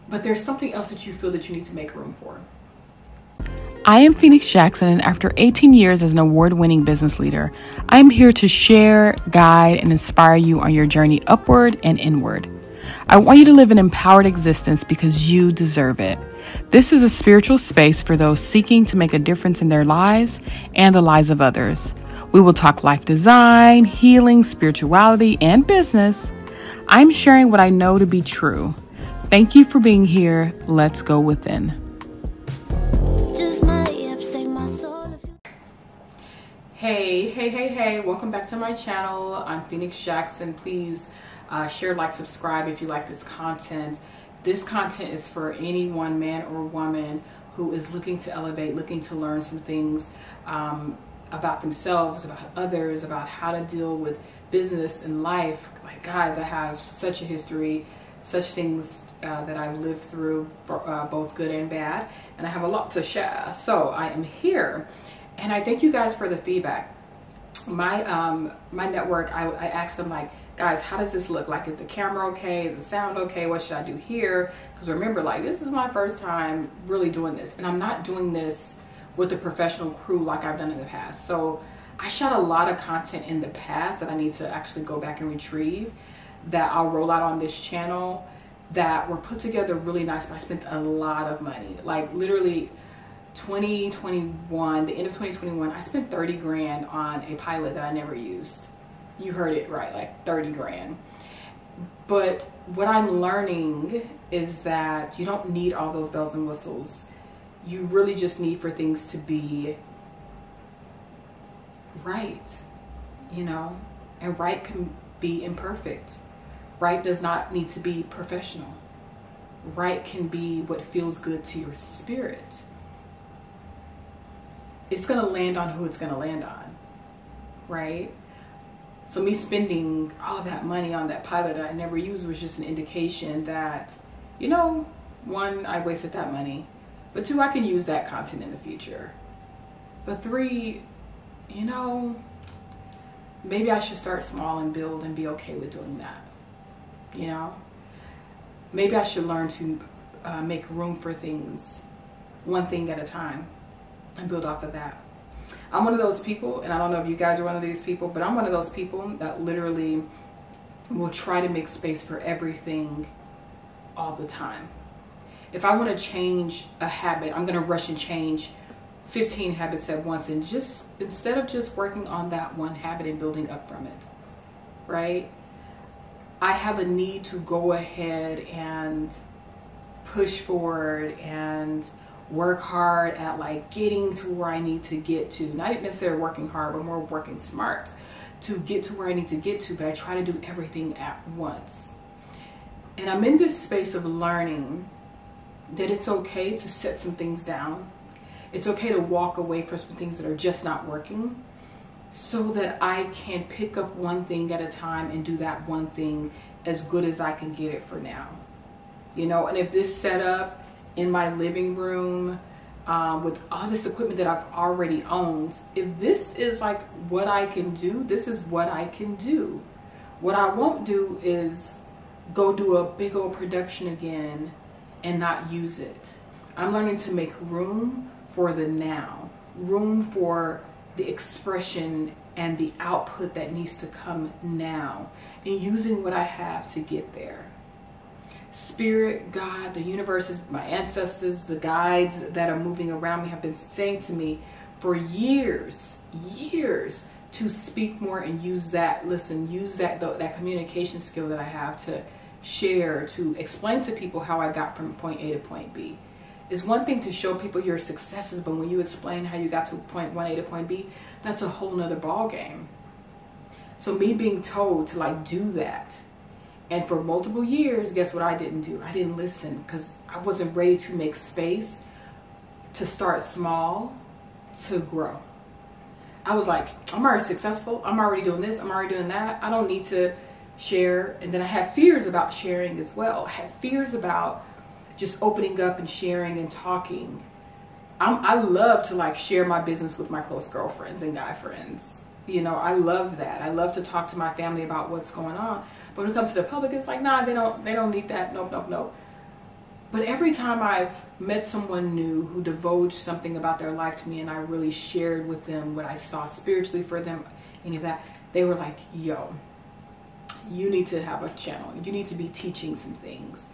but there's something else that you feel that you need to make room for. I am Phoenix Jackson, and after 18 years as an award-winning business leader, I'm here to share, guide, and inspire you on your journey upward and inward. I want you to live an empowered existence because you deserve it. This is a spiritual space for those seeking to make a difference in their lives and the lives of others. We will talk life design, healing, spirituality, and business. I'm sharing what I know to be true. Thank you for being here. Let's go within. Hey, welcome back to my channel. I'm Phoenix Jackson. Please share, like, subscribe if you like this content. This content is for anyone, man or woman, who is looking to elevate, looking to learn some things about themselves, about others, about how to deal with business and life. Like, guys, I have such a history, such things that I've lived through, for, both good and bad, and I have a lot to share. So I am here. And I thank you guys for the feedback. My network, I asked them, like, guys, how does this look? Like, is the camera okay? Is the sound okay? What should I do here? Because remember, like, this is my first time really doing this. And I'm not doing this with a professional crew like I've done in the past. So I shot a lot of content in the past that I need to actually go back and retrieve, that I'll roll out on this channel, that were put together really nice, but I spent a lot of money. Like, literally 2021, the end of 2021, I spent 30 grand on a pilot that I never used. You heard it right, like 30 grand. But what I'm learning is that you don't need all those bells and whistles. You really just need for things to be right, you know? And right can be imperfect. Right does not need to be professional. Right can be what feels good to your spirit. It's gonna land on who it's gonna land on, right? So me spending all of that money on that pilot that I never used was just an indication that, you know, one, I wasted that money, but two, I can use that content in the future. But three, you know, maybe I should start small and build and be okay with doing that, you know? Maybe I should learn to make room for things, one thing at a time, and build off of that. I'm one of those people, and I don't know if you guys are one of these people, but I'm one of those people that literally will try to make space for everything all the time. If I want to change a habit, I'm going to rush and change 15 habits at once, and just instead of just working on that one habit and building up from it, right? I have a need to go ahead and push forward and work hard at, like, getting to where I need to get to. Not necessarily working hard, but more working smart to get to where I need to get to, but I try to do everything at once. And I'm in this space of learning that it's okay to set some things down. It's okay to walk away from some things that are just not working, so that I can pick up one thing at a time and do that one thing as good as I can get it for now. You know, and if this setup in my living room with all this equipment that I've already owned, if this is like what I can do, this is what I can do. What I won't do is go do a big old production again and not use it. I'm learning to make room for the now, room for the expression and the output that needs to come now, and using what I have to get there. Spirit, God, the universe, my ancestors, the guides that are moving around me have been saying to me for years to speak more and use that, use that communication skill that I have to share, to explain to people how I got from point A to point B. It's one thing to show people your successes, but when you explain how you got to point 1A to point B, that's a whole nother ball game. So me being told to, like, do that, and for multiple years, guess what I didn't do? I didn't listen, because I wasn't ready to make space to start small, to grow. I was like, I'm already successful. I'm already doing this. I'm already doing that. I don't need to share. And then I had fears about sharing as well. I had fears about just opening up and sharing and talking. I love to, like, share my business with my close girlfriends and guy friends. You know, I love that. I love to talk to my family about what's going on. But when it comes to the public, it's like, nah, they don't need that. Nope. But every time I've met someone new who divulged something about their life to me, and I really shared with them what I saw spiritually for them, any of that, they were like, yo, you need to have a channel. You need to be teaching some things.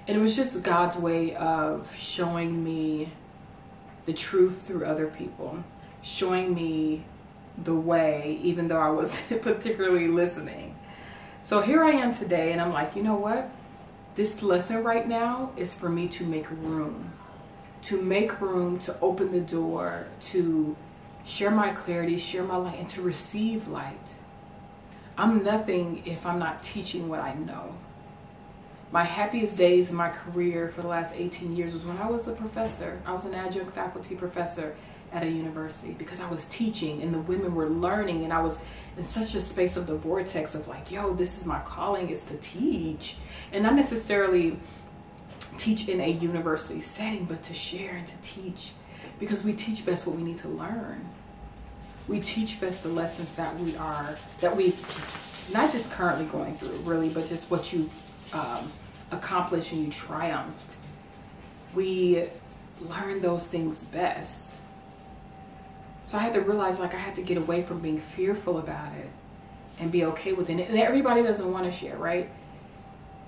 And it was just God's way of showing me the truth through other people, showing me the way, even though I wasn't particularly listening. So here I am today, and I'm like, you know what? This lesson right now is for me to make room, to open the door, to share my clarity, share my light, and to receive light. I'm nothing if I'm not teaching what I know. My happiest days in my career for the last 18 years was when I was a professor. I was an adjunct faculty professor at a university because I was teaching and the women were learning, and I was in such a space of the vortex of like, yo, this is my calling, is to teach. And not necessarily teach in a university setting, but to share and to teach, because we teach best what we need to learn. We teach best the lessons that we not just currently going through really, but just what you accomplished and you triumphed. We learn those things best. So I had to realize, like, I had to get away from being fearful about it and be okay with it. And everybody doesn't want to share, right?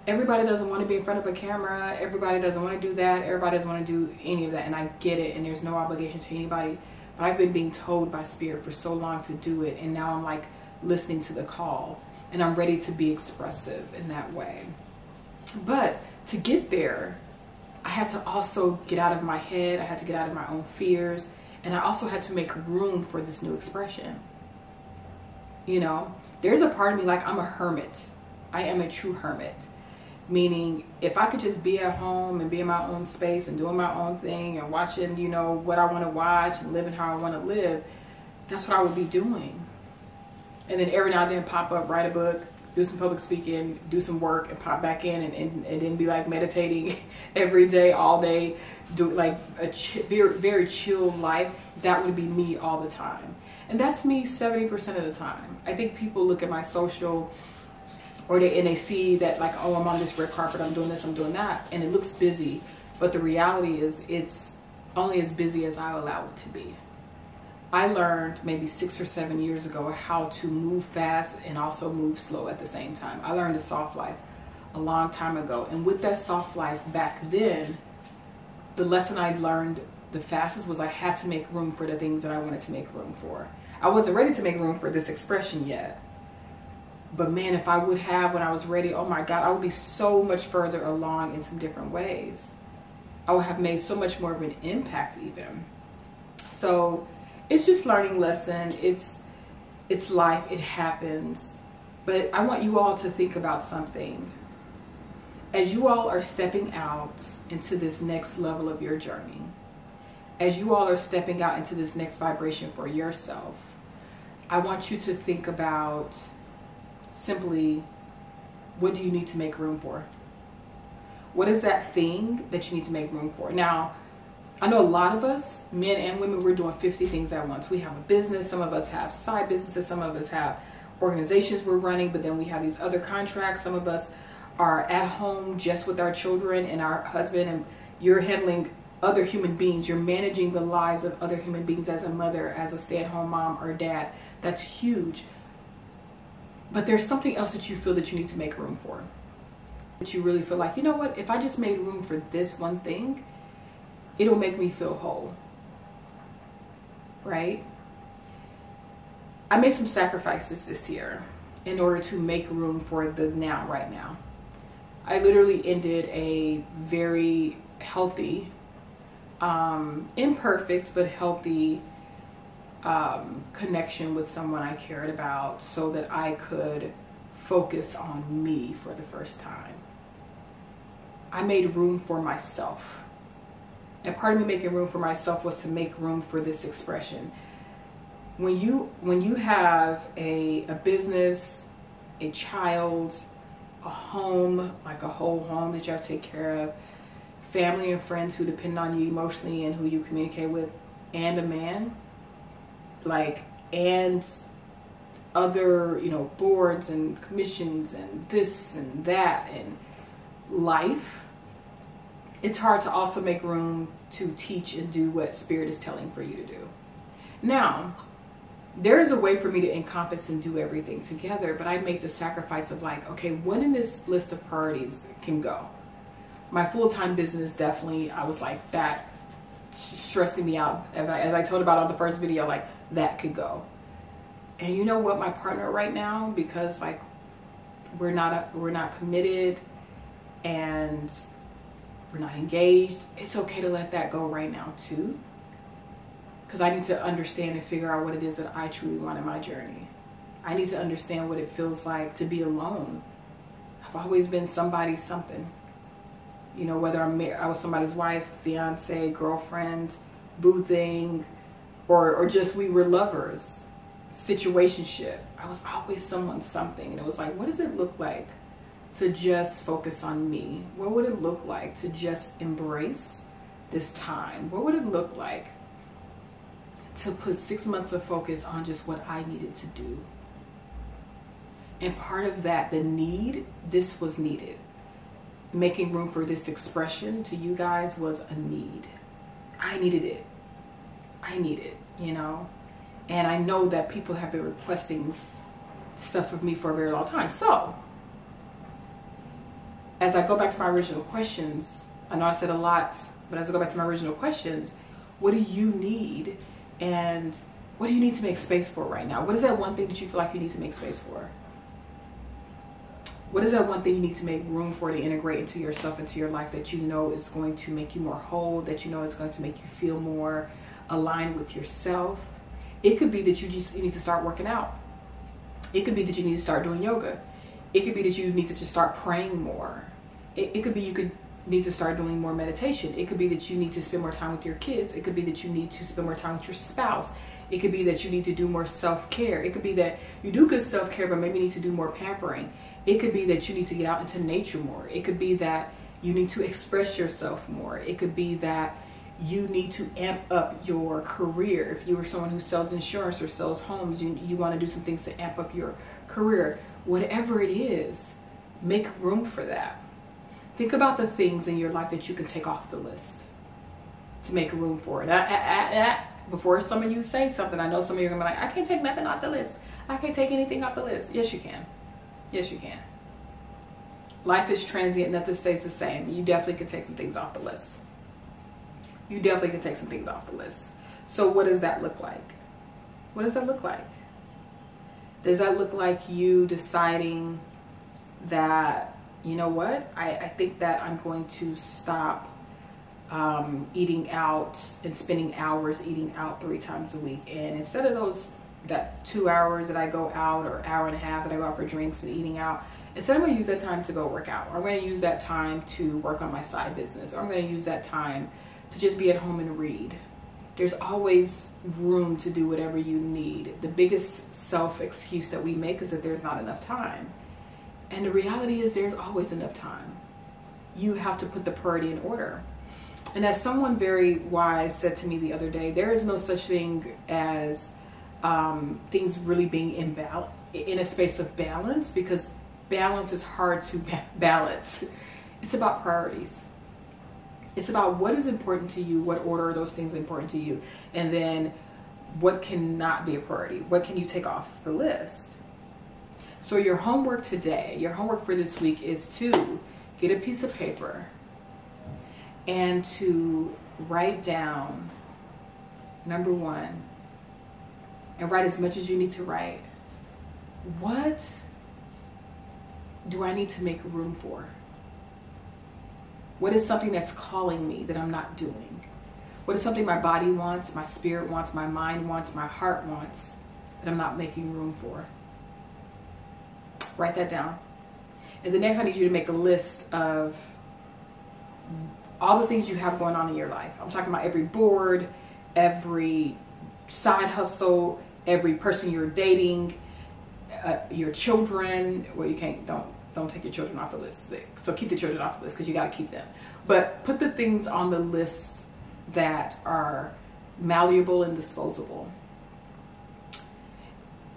Everybody doesn't want to be in front of a camera. Everybody doesn't want to do that. Everybody doesn't want to do any of that. And I get it. And there's no obligation to anybody. But I've been being told by Spirit for so long to do it. And now I'm like listening to the call. And I'm ready to be expressive in that way. But to get there, I had to also get out of my head. I had to get out of my own fears. And I also had to make room for this new expression. You know, there's a part of me, like, I'm a hermit. I am a true hermit. Meaning, if I could just be at home and be in my own space and doing my own thing and watching, you know, what I want to watch and living how I want to live, that's what I would be doing. And then every now and then pop up, write a book, do some public speaking, do some work, and pop back in and then be like meditating every day, all day, do like a very, very chill life. That would be me all the time. And that's me 70% of the time. I think people look at my social, or they see that, like, oh, I'm on this red carpet, I'm doing this, I'm doing that, and it looks busy. But the reality is it's only as busy as I allow it to be. I learned maybe 6 or 7 years ago how to move fast and also move slow at the same time. I learned a soft life a long time ago. And with that soft life back then, the lesson I learned the fastest was I had to make room for the things that I wanted to make room for. I wasn't ready to make room for this expression yet. But man, if I would have when I was ready, oh my God, I would be so much further along in some different ways. I would have made so much more of an impact even. So it's just learning lesson. It's life. It happens. But I want you all to think about something. As you all are stepping out into this next level of your journey, as you all are stepping out into this next vibration for yourself, I want you to think about simply, what do you need to make room for? What is that thing that you need to make room for? Now, I know a lot of us, men and women, we're doing 50 things at once. We have a business. Some of us have side businesses. Some of us have organizations we're running, but then we have these other contracts. Some of us are at home just with our children and our husband, and you're handling other human beings. You're managing the lives of other human beings as a mother, as a stay-at-home mom or dad. That's huge. But there's something else that you feel that you need to make room for. That you really feel like, you know what, if I just made room for this one thing, it'll make me feel whole, right? I made some sacrifices this year in order to make room for the now, right now. I literally ended a very healthy, imperfect, but healthy connection with someone I cared about so that I could focus on me for the first time. I made room for myself. And part of me making room for myself was to make room for this expression. When you have a business, a child, a home, like a whole home that you have to take care of, family and friends who depend on you emotionally and who you communicate with, and a man, and other, boards and commissions and this and that and life, it's hard to also make room to teach and do what Spirit is telling for you to do. Now, there is a way for me to encompass and do everything together, but I make the sacrifice of like, okay, when in this list of priorities can go? My full-time business, definitely, I was like, that stressing me out. As I told about on the first video, like, that could go. And you know what, my partner right now, because like we're not committed and we're not engaged, it's okay to let that go right now too. Because I need to understand and figure out what it is that I truly want in my journey. I need to understand what it feels like to be alone. I've always been somebody's something. You know, whether I was somebody's wife, fiance, girlfriend, boo thing, or just we were lovers, situationship. I was always someone's something. And it was like, what does it look like to just focus on me? What would it look like to just embrace this time? What would it look like to put 6 months of focus on just what I needed to do? And part of that, the need, this was needed. Making room for this expression to you guys was a need. I needed it. I need it, you know? And I know that people have been requesting stuff of me for a very long time. So, as I go back to my original questions, I know I said a lot, but as I go back to my original questions, what do you need? And what do you need to make space for right now? What is that one thing that you feel like you need to make space for? What is that one thing you need to make room for to integrate into yourself, into your life, that you know is going to make you more whole, that you know is going to make you feel more aligned with yourself? It could be that you need to start working out. It could be that you need to start doing yoga. It could be that you need to just start praying more. It could be you need to start doing more meditation. It could be that you need to spend more time with your kids. It could be that you need to spend more time with your spouse. It could be that you need to do more self-care. It could be that you do good self-care, but maybe you need to do more pampering. It could be that you need to get out into nature more. It could be that you need to express yourself more. It could be that you need to amp up your career. If you were someone who sells insurance or sells homes, you want to do some things to amp up your career. Whatever it is, make room for that. Think about the things in your life that you can take off the list to make room for it. Before some of you say something, I know some of you are going to be like, I can't take nothing off the list. I can't take anything off the list. Yes, you can. Yes, you can. Life is transient. Nothing stays the same. You definitely can take some things off the list. You definitely can take some things off the list. So what does that look like? What does that look like? Does that look like you deciding that, you know what, I think that I'm going to stop eating out and spending hours eating out 3 times a week. And instead of that 2 hours that I go out, or hour and a half that I go out for drinks and eating out, instead I'm going to use that time to go work out. Or I'm going to use that time to work on my side business. Or I'm going to use that time to just be at home and read. There's always room to do whatever you need. The biggest self-excuse that we make is that there's not enough time. And the reality is there's always enough time. You have to put the priority in order. And as someone very wise said to me the other day, there is no such thing as things really being in a space of balance, because balance is hard to balance. It's about priorities. It's about what is important to you, what order are those things important to you, and then what cannot be a priority. What can you take off the list? So your homework today, your homework for this week is to get a piece of paper and to write down, number 1, and write as much as you need to write. What do I need to make room for? What is something that's calling me that I'm not doing? What is something my body wants, my spirit wants, my mind wants, my heart wants, that I'm not making room for? Write that down. And the next I need you to make a list of all the things you have going on in your life. I'm talking about every board, every side hustle, every person you're dating, your children. Well, you can't, don't take your children off the list. So keep the children off the list because you got to keep them. But put the things on the list that are malleable and disposable.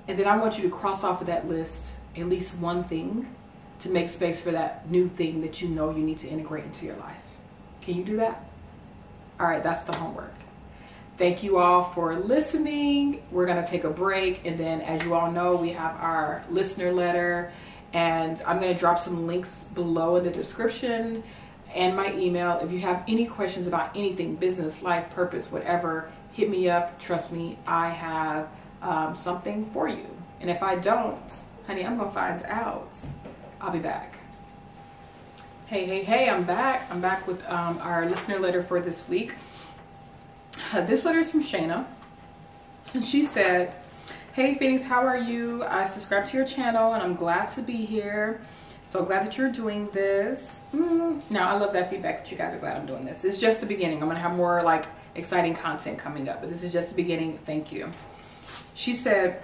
And then I want you to cross off of that list at least one thing to make space for that new thing that you know you need to integrate into your life. Can you do that? All right, that's the homework. Thank you all for listening. We're going to take a break. And then, as you all know, we have our listener letter. And I'm going to drop some links below in the description and my email. If you have any questions about anything, business, life, purpose, whatever, hit me up. Trust me, I have something for you. And if I don't, honey, I'm going to find out. I'll be back. Hey, I'm back. I'm back with our listener letter for this week. This letter is from Shayna. And she said, hey Phoenix, how are you? I subscribed to your channel and I'm glad to be here. So glad that you're doing this. Now, I love that feedback that you guys are glad I'm doing this. It's just the beginning. I'm going to have more like exciting content coming up, but this is just the beginning. Thank you. She said,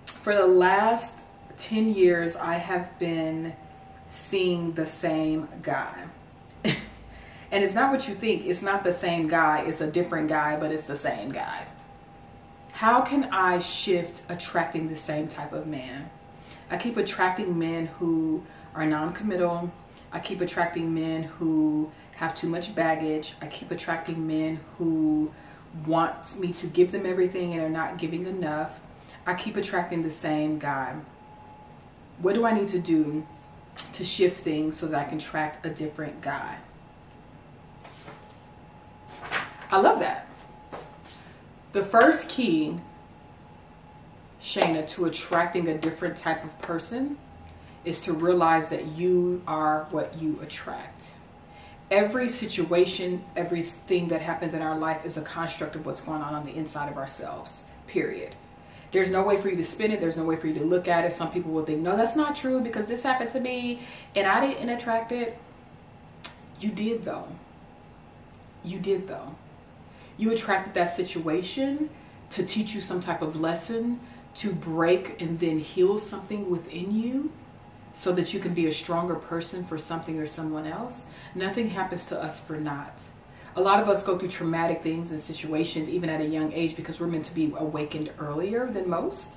for the last 10 years, I have been seeing the same guy. And it's not what you think. It's not the same guy. It's a different guy, but it's the same guy. How can I shift attracting the same type of man? I keep attracting men who are non-committal. I keep attracting men who have too much baggage. I keep attracting men who want me to give them everything and are not giving enough. I keep attracting the same guy. What do I need to do to shift things so that I can attract a different guy? I love that. The first key, Shayna, to attracting a different type of person is to realize that you are what you attract. Every situation, everything that happens in our life is a construct of what's going on the inside of ourselves, period. There's no way for you to spin it. There's no way for you to look at it. Some people will think, no, that's not true because this happened to me and I didn't attract it. You did though. You did though. You attracted that situation to teach you some type of lesson, to break and then heal something within you so that you can be a stronger person for something or someone else. Nothing happens to us for naught. A lot of us go through traumatic things and situations even at a young age because we're meant to be awakened earlier than most.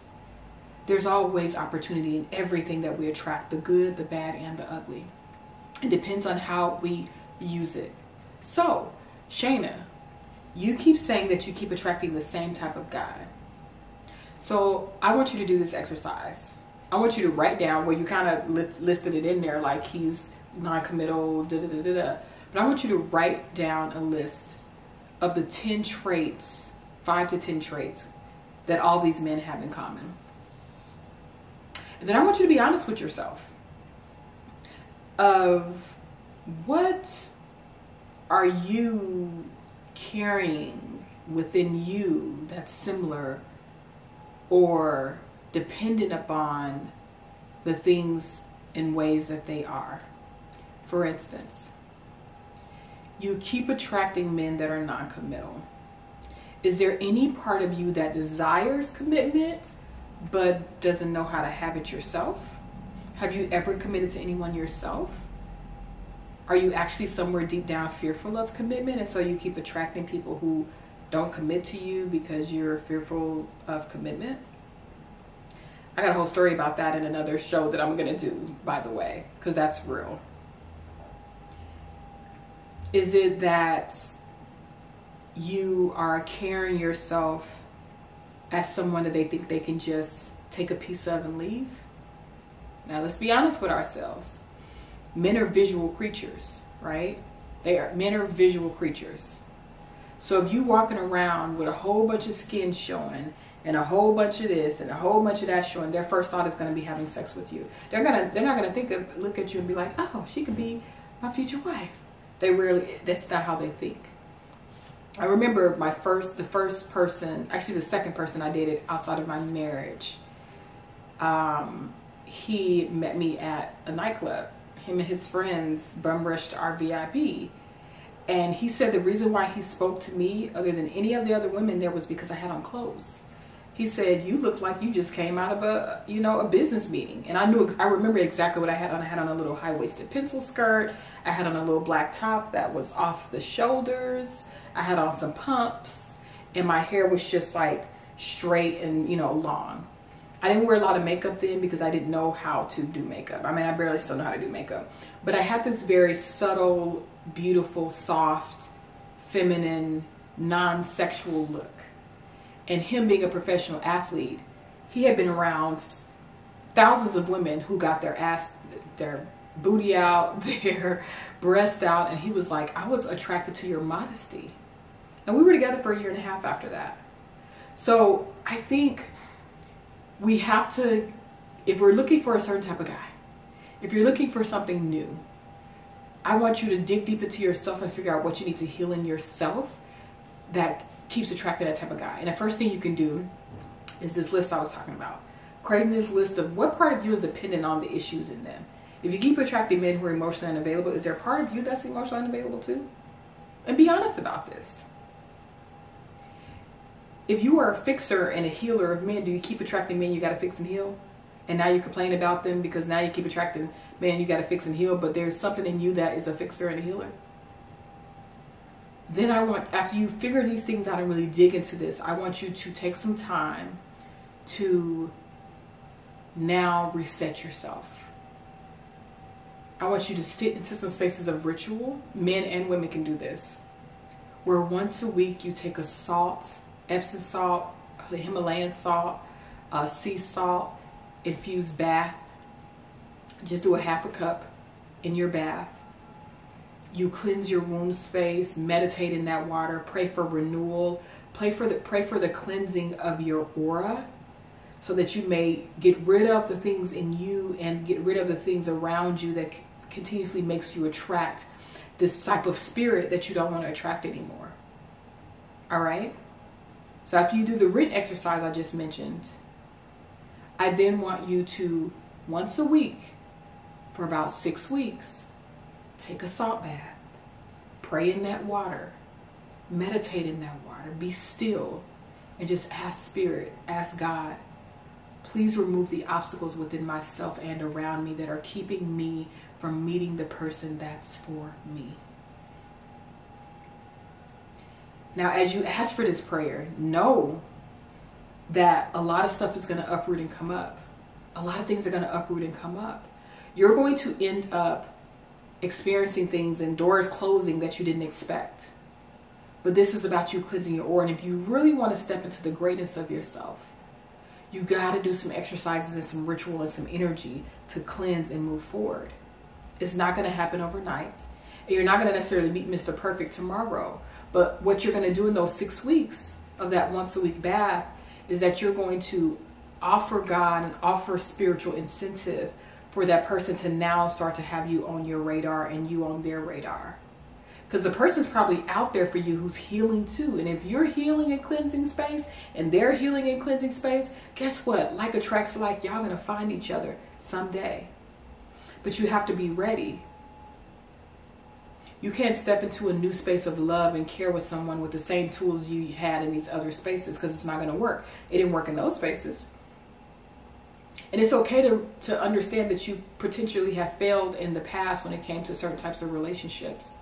There's always opportunity in everything that we attract, the good, the bad, and the ugly. It depends on how we use it. So, Shayna, you keep saying that you keep attracting the same type of guy. So I want you to do this exercise. I want you to write down where you kind of listed it in there, like he's non-committal, But I want you to write down a list of the 10 traits, 5 to 10 traits that all these men have in common. And then I want you to be honest with yourself of what are you carrying within you that's similar or dependent upon the things in ways that they are. For instance, you keep attracting men that are non-committal. Is there any part of you that desires commitment but doesn't know how to have it yourself? Have you ever committed to anyone yourself? Are you actually somewhere deep down fearful of commitment, and so you keep attracting people who don't commit to you because you're fearful of commitment? I got a whole story about that in another show that I'm going to do, by the way, because that's real. Is it that you are carrying yourself as someone that they think they can just take a piece of and leave? Now, let's be honest with ourselves. Men are visual creatures, right? Men are visual creatures. So if you walking around with a whole bunch of skin showing and a whole bunch of this and a whole bunch of that showing, their first thought is going to be having sex with you. They're not going to look at you and be like, oh, she could be my future wife. That's not how they think. I remember the second person I dated outside of my marriage. He met me at a nightclub. Him and his friends bum rushed our VIP. And he said the reason why he spoke to me other than any of the other women there was because I had on clothes. He said, you look like you just came out of a business meeting. And I remember exactly what I had on. I had on a little high-waisted pencil skirt. I had on a little black top that was off the shoulders. I had on some pumps. And my hair was just like straight and, long. I didn't wear a lot of makeup then because I didn't know how to do makeup. I mean, I barely still know how to do makeup. But I had this very subtle beautiful, soft, feminine, non-sexual look. And him being a professional athlete, he had been around thousands of women who got their booty out, their breast out, and he was like, I was attracted to your modesty. And we were together for 1.5 years after that. So I think we have to, if we're looking for a certain type of guy, if you're looking for something new, I want you to dig deep into yourself and figure out what you need to heal in yourself that keeps attracting that type of guy. And the first thing you can do is this list I was talking about. Creating this list of what part of you is dependent on the issues in them. If you keep attracting men who are emotionally unavailable, is there a part of you that's emotionally unavailable too? And be honest about this. If you are a fixer and a healer of men, do you keep attracting men you got to fix and heal? And now you complain about them because now you keep attracting men you got to fix and heal, but there's something in you that is a fixer and a healer? Then I want, after you figure these things out and really dig into this, I want you to take some time to now reset yourself. I want you to sit into some spaces of ritual. Men and women can do this. Where once a week you take a salt, Epsom salt, the Himalayan salt, sea salt, infused bath. Just do a 1/2 cup in your bath. You cleanse your womb space, meditate in that water, pray for renewal, pray for the cleansing of your aura, so that you may get rid of the things in you and get rid of the things around you that continuously makes you attract this type of spirit that you don't want to attract anymore. All right? So after you do the written exercise I just mentioned, I then want you to, once a week, for about 6 weeks, take a salt bath, pray in that water, meditate in that water, be still, and just ask Spirit, ask God, please remove the obstacles within myself and around me that are keeping me from meeting the person that's for me. Now, as you ask for this prayer, know that a lot of stuff is going to uproot and come up. A lot of things are going to uproot and come up. You're going to end up experiencing things and doors closing that you didn't expect. But this is about you cleansing your aura. And if you really want to step into the greatness of yourself, you got to do some exercises and some ritual and some energy to cleanse and move forward. It's not going to happen overnight. And you're not going to necessarily meet Mr. Perfect tomorrow. But what you're going to do in those 6 weeks of that once a week bath is that you're going to offer God and offer spiritual incentive for that person to now start to have you on your radar and you on their radar. Because the person's probably out there for you who's healing too. And if you're healing and cleansing space and they're healing and cleansing space, guess what? Like attracts like. Y'all gonna find each other someday. But you have to be ready. You can't step into a new space of love and care with someone with the same tools you had in these other spaces, because it's not going to work. It didn't work in those spaces. And it's okay to understand that you potentially have failed in the past when it came to certain types of relationships.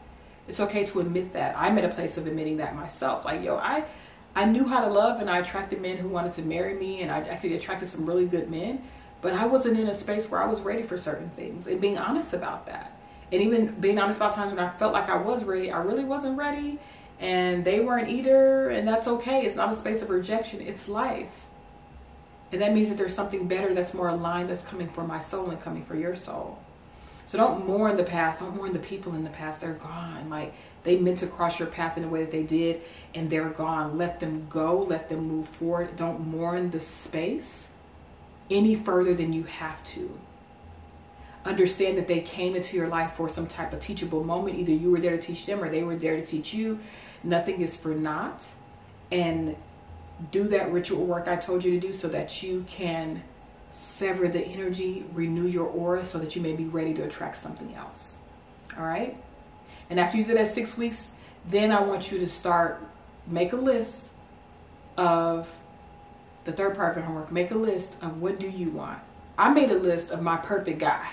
It's okay to admit that. I'm at a place of admitting that myself. Like, yo, I knew how to love and I attracted men who wanted to marry me, and I actually attracted some really good men, but I wasn't in a space where I was ready for certain things, and being honest about that. And even being honest about times when I felt like I was ready, I really wasn't ready, and they weren't either, and that's okay. It's not a space of rejection, it's life. And that means that there's something better that's more aligned that's coming for my soul and coming for your soul. So don't mourn the past, don't mourn the people in the past. They're gone. Like, they meant to cross your path in the way that they did, and they're gone. Let them go, let them move forward. Don't mourn the space any further than you have to. Understand that they came into your life for some type of teachable moment. Either you were there to teach them or they were there to teach you. Nothing is for naught. And do that ritual work I told you to do so that you can sever the energy, renew your aura so that you may be ready to attract something else. All right? And after you do that 6 weeks, then I want you to make a list of the third part of your homework. Make a list of what do you want. I made a list of my perfect guy.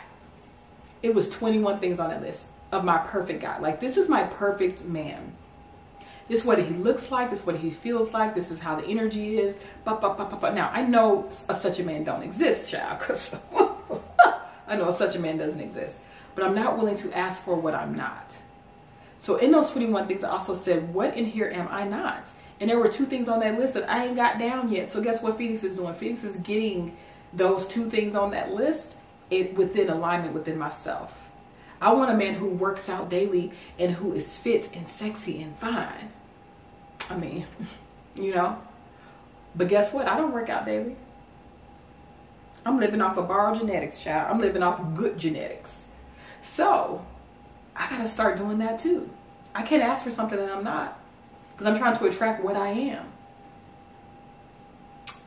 It was 21 things on that list of my perfect guy. Like, this is my perfect man. This is what he looks like. This is what he feels like. This is how the energy is. Now, I know such a man don't exist, child, because I know such a man doesn't exist. But I'm not willing to ask for what I'm not. So in those 21 things, I also said, what in here am I not? And there were 2 things on that list that I ain't got down yet. So guess what Phoenix is doing? Phoenix is getting those 2 things on that list within alignment within myself. I want a man who works out daily and who is fit and sexy and fine. I mean, you know. But guess what? I don't work out daily. I'm living off of borrowed genetics, child. I'm living off good genetics. So I got to start doing that too. I can't ask for something that I'm not, because I'm trying to attract what I am.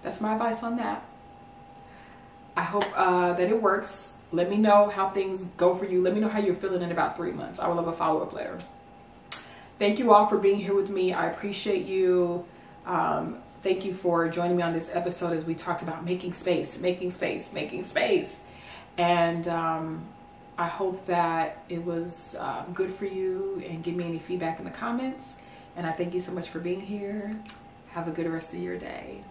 That's my advice on that. I hope that it works. Let me know how things go for you. Let me know how you're feeling in about 3 months. I will have a follow-up later. Thank you all for being here with me. I appreciate you. Thank you for joining me on this episode as we talked about making space. And I hope that it was good for you, and give me any feedback in the comments. And I thank you so much for being here. Have a good rest of your day.